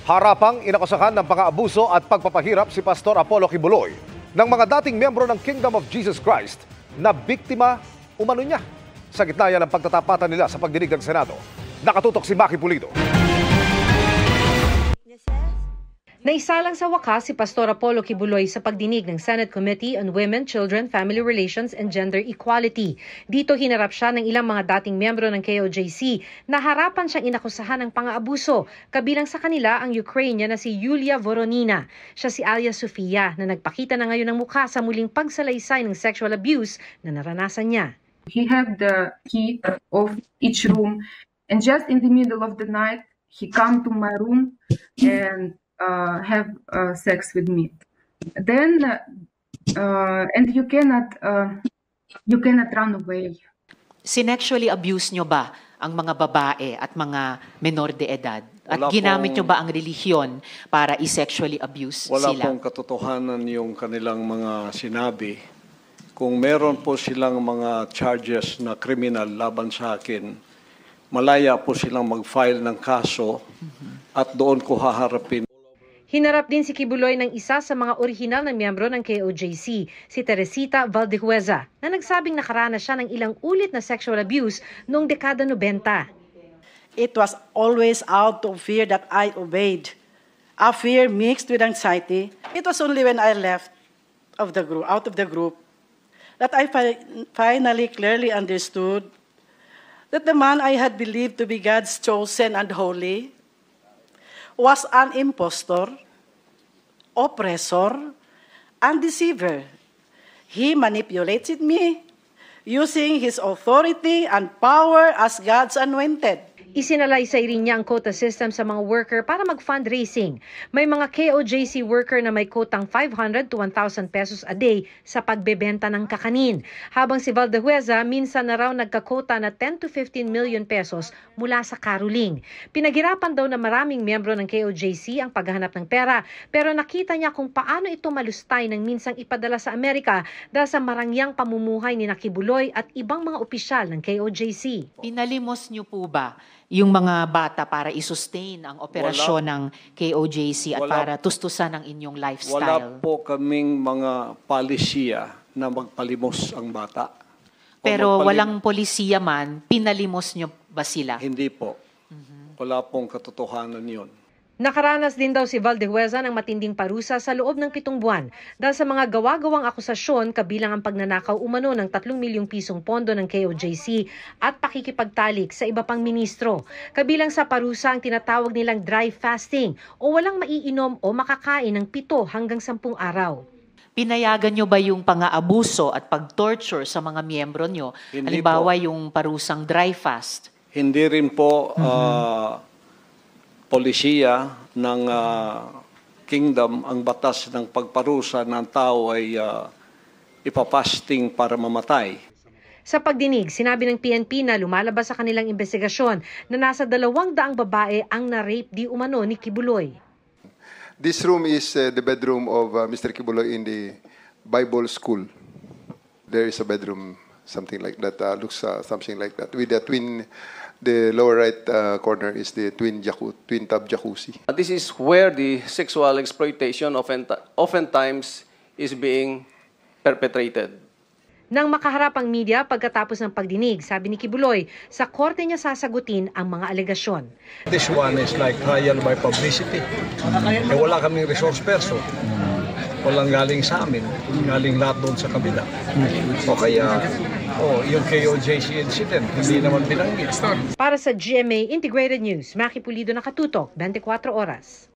Harapang inakusahan ng pang-aabuso at pagpapahirap si Pastor Apollo Kibuloy ng mga dating miyembro ng Kingdom of Jesus Christ na biktima umano niya. Sa gitna yan ang pagtatapatan nila sa pagdinig ng Senado. Nakatutok si Maki Pulido. Naisalang sa wakas si Pastor Apollo Kibuloy sa pagdinig ng Senate Committee on Women, Children, Family Relations and Gender Equality. Dito hinarap siya ng ilang mga dating miyembro ng KOJC na harapan siyang inakusahan ng pang-aabuso. Kabilang sa kanila ang Ukrainian na si Yulia Voronina. Siya si Alia Sofia na nagpakita na ngayon ng mukha sa muling pagsalaysay ng sexual abuse na naranasan niya. He had the key of each room and just in the middle of the night he come to my room and have sex with me. Then and you cannot run away. Sinexually abuse nyo ba ang mga babae at mga menor de edad? At Wala ginamit nyo ba ang relihiyon para i-sexually abuse Wala sila? pong katotohanan yung kanilang mga sinabi. Kung meron po silang mga charges na criminal laban sa akin, malaya po silang mag-file ng kaso at doon ko haharapin. Hinarap din si Kibuloy ng isa sa mga orihinal na miyembro ng KOJC, si Teresita Valdehueza, na nagsabing nakaranas siya ng ilang ulit na sexual abuse noong dekada 90. It was always out of fear that I obeyed. A fear mixed with anxiety. It was only when I left out of the group, that I finally clearly understood that the man I had believed to be God's chosen and holy was an impostor, oppressor, and deceiver. He manipulated me using his authority and power as God's anointed. Isinalaysay rin niya ang quota system sa mga worker para mag-fundraising. May mga KOJC worker na may quotang 500 to 1,000 pesos a day sa pagbebenta ng kakanin. Habang si Valdehueza minsan na raw nagkakota na 10 to 15 million pesos mula sa caroling. Pinaghirapan daw na maraming miyembro ng KOJC ang paghahanap ng pera, pero nakita niya kung paano ito malustay ng minsang ipadala sa Amerika dahil sa marangyang pamumuhay ni Kibuloy at ibang mga opisyal ng KOJC. Pinalimos nyo po ba yung mga bata para i-sustain ang operasyon ng KOJC at para tustusan ang inyong lifestyle? Wala po kaming mga palisiya na magpalimos ang bata. Pero walang polisiya man, pinalimos nyo ba sila? Hindi po. Wala pong katotohanan yun. Nakaranas din daw si Valdehueza ng matinding parusa sa loob ng 7 buwan dahil sa mga gawa-gawang akusasyon kabilang ang pagnanakaw umano ng 3 milyong pisong pondo ng KOJC at pakikipagtalik sa iba pang ministro. Kabilang sa parusa ang tinatawag nilang dry fasting o walang maiinom o makakain ng 7 hanggang 10 araw. Pinayagan nyo ba yung pang-aabuso at pag-torture sa mga miyembro nyo? Hindi Halimbawa po. yung parusang dry fast. Hindi rin po polisiya ng kingdom ang batas ng pagparusa ng tao ay ipapasting para mamatay. Sa pagdinig, sinabi ng PNP na lumalabas sa kanilang investigasyon na nasa 200 babae ang na-rape di umano ni Kibuloy. This room is the bedroom of Mr. Kibuloy in the Bible school. There is a bedroom, something like that, looks something like that, with a twin. The lower right corner is the twin tub jacuzzi. This is where the sexual exploitation oftentimes is being perpetrated. Nang makaharap ang media pagkatapos ng pagdinig, sabi ni Kibuloy, sa korte niya sasagutin ang mga alegasyon. This one is like trial by publicity. Wala kaming resource person. Walang galing sa amin. Galing lahat doon sa kabila. O kaya, yung KOJC incident, hindi naman binanggit. Para sa GMA Integrated News, Maki Pulido, Nakatutok, 24 Oras.